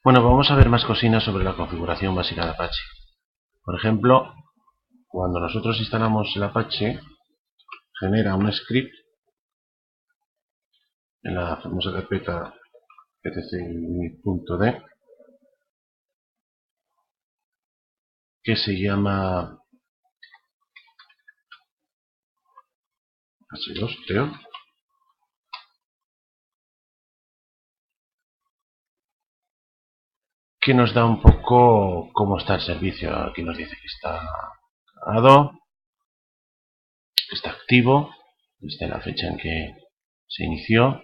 Bueno, vamos a ver más cositas sobre la configuración básica de Apache. Por ejemplo, cuando nosotros instalamos el Apache, genera un script en la famosa carpeta etc.d que se llama h2 creo, que nos da un poco cómo está el servicio. Aquí nos dice que está cargado, que está activo desde la fecha en que se inició.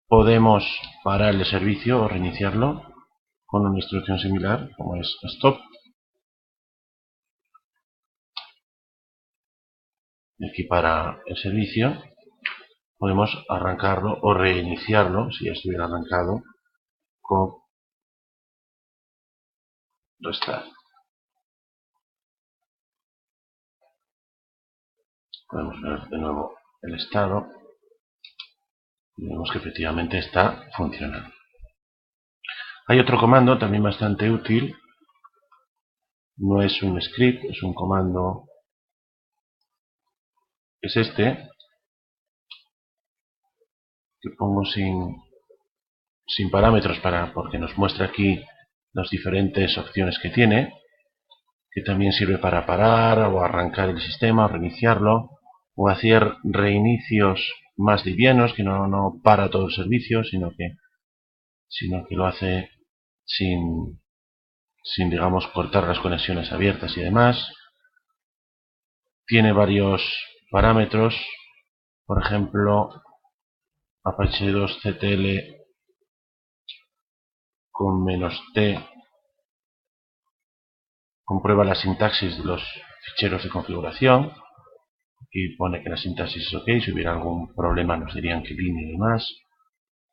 Podemos parar el servicio o reiniciarlo con una instrucción similar como es stop. Y aquí para el servicio podemos arrancarlo o reiniciarlo si ya estuviera arrancado con restart. Podemos ver de nuevo el estado y vemos que efectivamente está funcionando. Hay otro comando también bastante útil, no es un script, es un comando, es este, que pongo sin parámetros porque nos muestra aquí las diferentes opciones que tiene, que también sirve para parar o arrancar el sistema, o reiniciarlo, o hacer reinicios más livianos, que no para todo el servicio, sino que lo hace sin digamos cortar las conexiones abiertas y demás. Tiene varios parámetros, por ejemplo Apache 2CTL con "-t" comprueba la sintaxis de los ficheros de configuración y pone que la sintaxis es ok. Si hubiera algún problema nos dirían que línea y demás.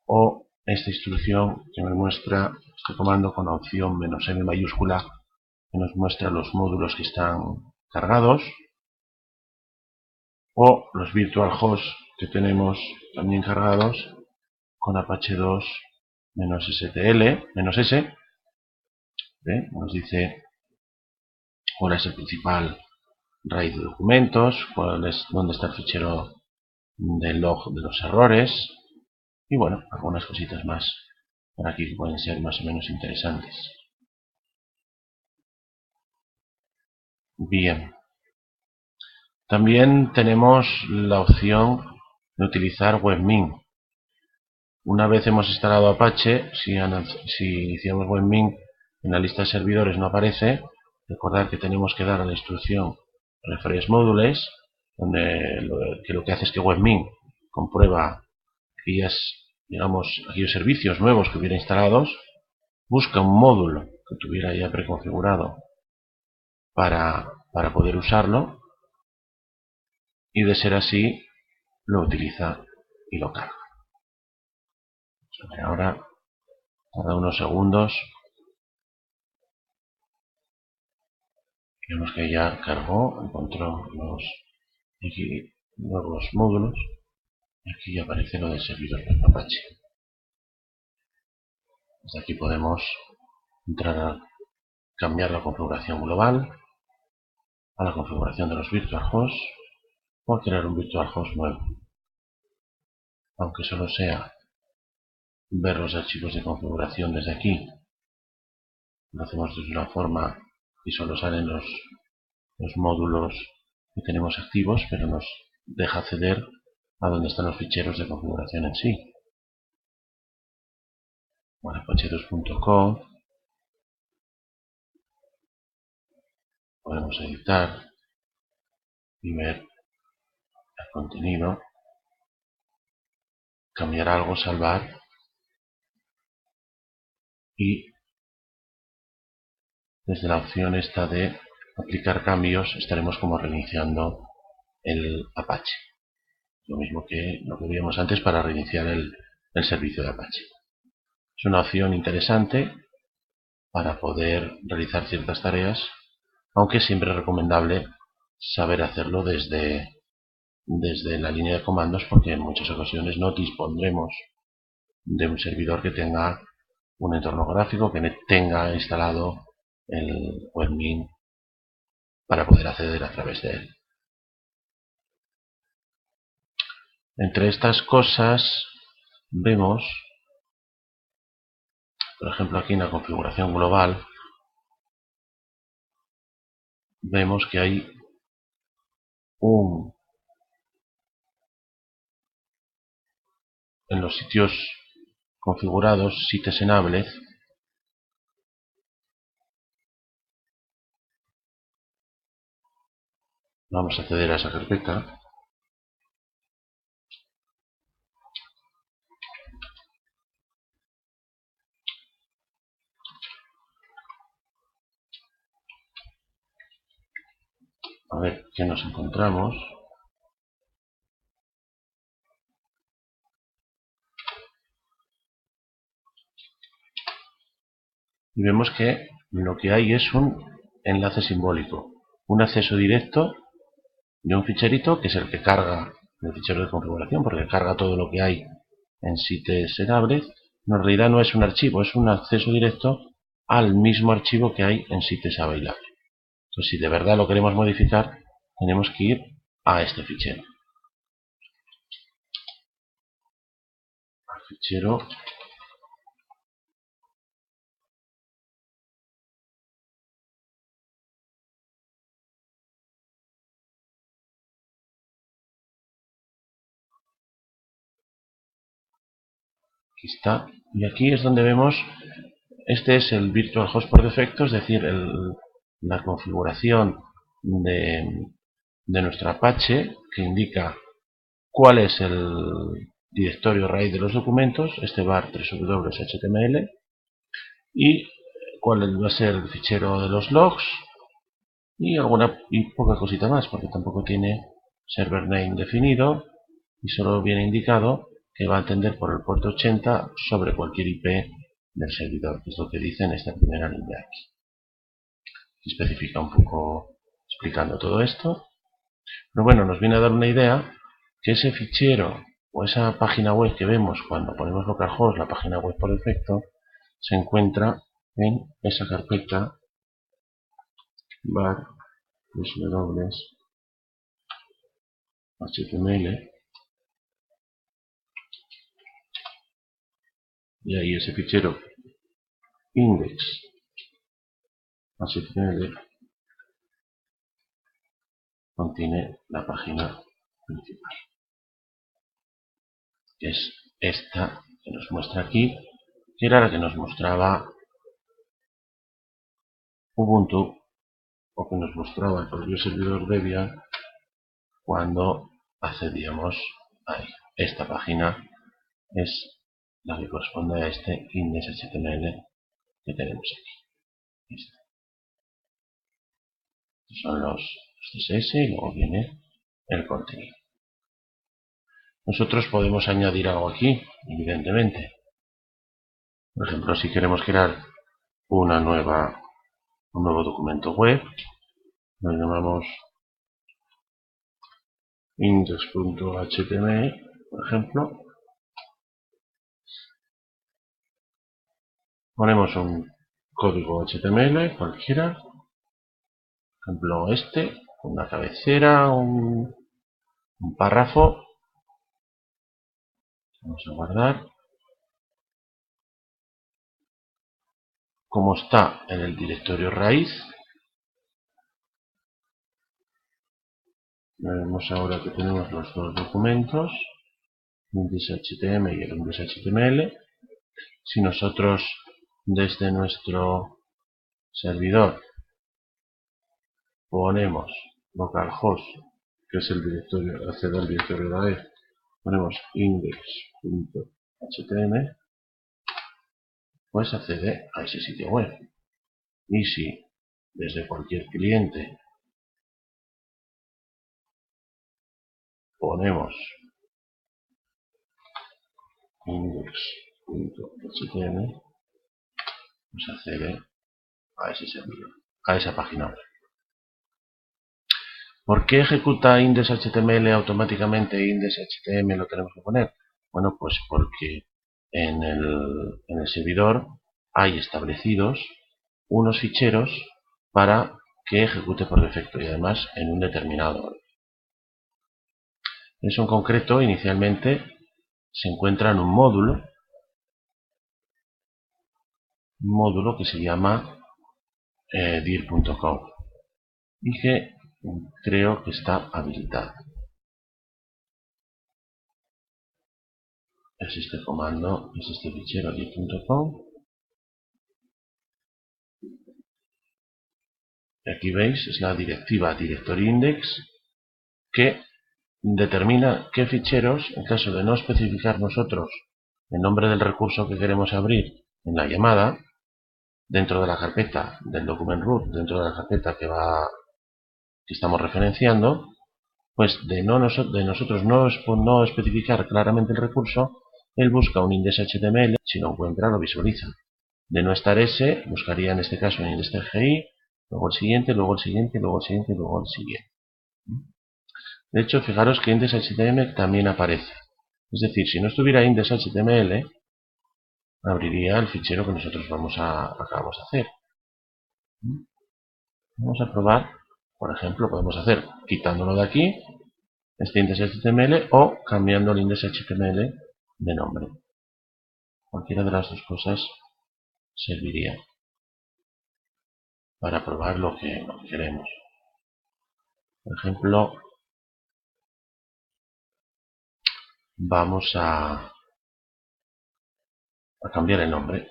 O esta instrucción que me muestra este comando con la opción "-m" mayúscula, que nos muestra los módulos que están cargados, o los virtual hosts que tenemos también cargados con Apache 2 -stl -s. Nos dice cuál es el principal raíz de documentos, dónde está el fichero del log de los errores, y bueno, algunas cositas más por aquí que pueden ser más o menos interesantes. Bien, también tenemos la opción de utilizar webmin. Una vez hemos instalado Apache, si iniciamos webmin en la lista de servidores no aparece. Recordad que tenemos que dar a la instrucción refresh modules, donde lo que hace es que webmin comprueba aquellos servicios nuevos que hubiera instalados, busca un módulo que tuviera ya preconfigurado para poder usarlo, y de ser así lo utiliza y lo carga. Ahora tarda unos segundos. Vemos que ya cargó, encontró los nuevos módulos. Aquí ya aparece lo del servidor de Apache. Desde aquí podemos entrar a cambiar la configuración global, a la configuración de los virtual hosts, o a crear un virtual host nuevo. Aunque solo sea ver los archivos de configuración desde aquí, lo hacemos de una forma y solo salen los módulos que tenemos activos, pero nos deja acceder a donde están los ficheros de configuración en sí. Bueno, apache2.com, podemos editar y ver el contenido, cambiar algo, salvar, y desde la opción esta de aplicar cambios estaremos como reiniciando el Apache. Lo mismo que lo que vimos antes para reiniciar el servicio de Apache. Es una opción interesante para poder realizar ciertas tareas, aunque siempre es recomendable saber hacerlo desde la línea de comandos, porque en muchas ocasiones no dispondremos de un servidor que tenga un entorno gráfico, que tenga instalado el webmin para poder acceder a través de él. Entre estas cosas vemos, por ejemplo, aquí en la configuración global, vemos que hay en los sitios configurados, Sites Enabled, vamos a acceder a esa carpeta. A ver qué nos encontramos. Y vemos que lo que hay es un enlace simbólico, un acceso directo de un ficherito que es el que carga el fichero de configuración, porque carga todo lo que hay en Sites Enabled. En realidad no es un archivo, es un acceso directo al mismo archivo que hay en Sites Available. Entonces, si de verdad lo queremos modificar, tenemos que ir a este fichero. Al fichero aquí está, y aquí es donde vemos, este es el virtual host por defecto, es decir, la configuración de nuestro Apache, que indica cuál es el directorio raíz de los documentos, este var www.html, y cuál va a ser el fichero de los logs, y poca cosita más, porque tampoco tiene server name definido, y solo viene indicado que va a atender por el puerto 80 sobre cualquier IP del servidor, que es lo que dice en esta primera línea aquí. Especifica un poco explicando todo esto. Pero bueno, nos viene a dar una idea que ese fichero o esa página web que vemos cuando ponemos localhost, la página web por defecto, se encuentra en esa carpeta var html, y ahí ese fichero index.html contiene la página principal, que es esta que nos muestra aquí, que era la que nos mostraba Ubuntu, o que nos mostraba el propio servidor Debian cuando accedíamos a ella. Esta página es la que corresponde a este index.html que tenemos aquí. Estos son los CSS y luego viene el contenido. Nosotros podemos añadir algo aquí, evidentemente. Por ejemplo, si queremos crear un nuevo documento web, lo llamamos index.html, por ejemplo. Ponemos un código HTML cualquiera, por ejemplo este, una cabecera, un párrafo. Vamos a guardar. Como está en el directorio raíz, vemos ahora que tenemos los dos documentos, index.html y el index.html. Si nosotros desde nuestro servidor ponemos localhost, que es el directorio, acceder al directorio raíz, ponemos index.html, pues accede a ese sitio web. Y si desde cualquier cliente ponemos index.html, pues accede a ese servidor, a esa página web. ¿Por qué ejecuta index.html automáticamente? Index.html lo tenemos que poner. Bueno, pues porque en el servidor hay establecidos unos ficheros para que ejecute por defecto y además en un determinado orden. Eso en concreto inicialmente se encuentra en un módulo que se llama dir.conf y que creo que está habilitado. Es este comando, es este fichero dir.conf. Y aquí veis, es la directiva directory index que determina qué ficheros, en caso de no especificar nosotros el nombre del recurso que queremos abrir en la llamada, dentro de la carpeta del document root, dentro de la carpeta que estamos referenciando, pues de nosotros no especificar claramente el recurso, él busca un index.html, si lo encuentra lo visualiza. De no estar ese, buscaría en este caso un index.tgi, luego el siguiente, luego el siguiente, luego el siguiente, luego el siguiente. De hecho, fijaros que index.html también aparece. Es decir, si no estuviera index.html, abriría el fichero que nosotros acabamos de hacer. Vamos a probar, por ejemplo, podemos hacer quitándolo de aquí, este index.html, o cambiando el index.html de nombre. Cualquiera de las dos cosas serviría para probar lo que queremos. Por ejemplo, vamos a cambiar el nombre.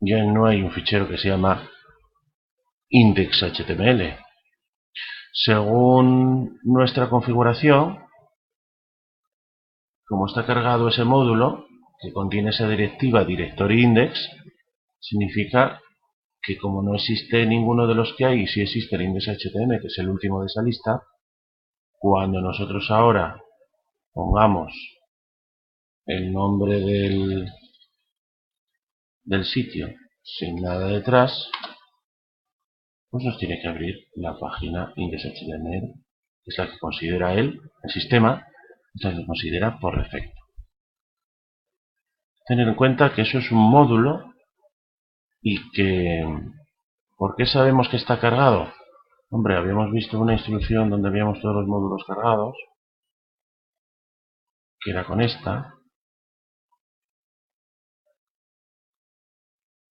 Ya no hay un fichero que se llama index.html. Según nuestra configuración, como está cargado ese módulo que contiene esa directiva directory index, significa que como no existe ninguno de los que hay, y si existe el index.html, que es el último de esa lista, cuando nosotros ahora pongamos el nombre del sitio sin nada detrás, pues nos tiene que abrir la página index.html, que es la que considera el sistema, es la que considera por defecto. Tener en cuenta que eso es un módulo y que, ¿por qué sabemos que está cargado? Hombre, habíamos visto una instrucción donde habíamos todos los módulos cargados, que era con esta,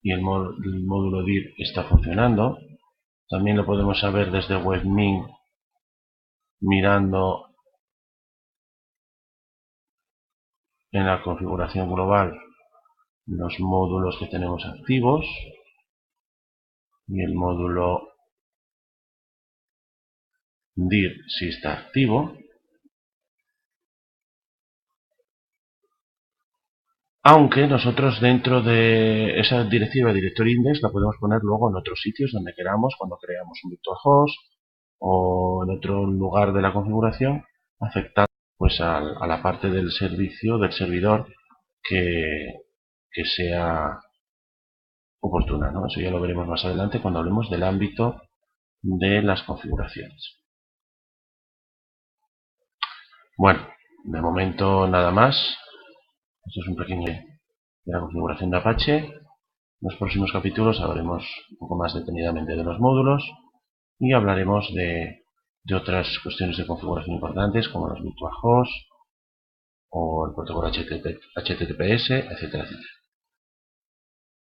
y el módulo dir está funcionando. También lo podemos saber desde webmin mirando en la configuración global los módulos que tenemos activos y el módulo dir si está activo, aunque nosotros dentro de esa directiva directory index la podemos poner luego en otros sitios donde queramos, cuando creamos un virtual host o en otro lugar de la configuración, afectando pues a la parte del servicio, del servidor que sea oportuna, ¿no? Eso ya lo veremos más adelante cuando hablemos del ámbito de las configuraciones. Bueno, de momento nada más. Esto es un pequeño de la configuración de Apache. En los próximos capítulos hablaremos un poco más detenidamente de los módulos y hablaremos de otras cuestiones de configuración importantes como los virtual hosts o el protocolo HTTPS, etcétera, etcétera.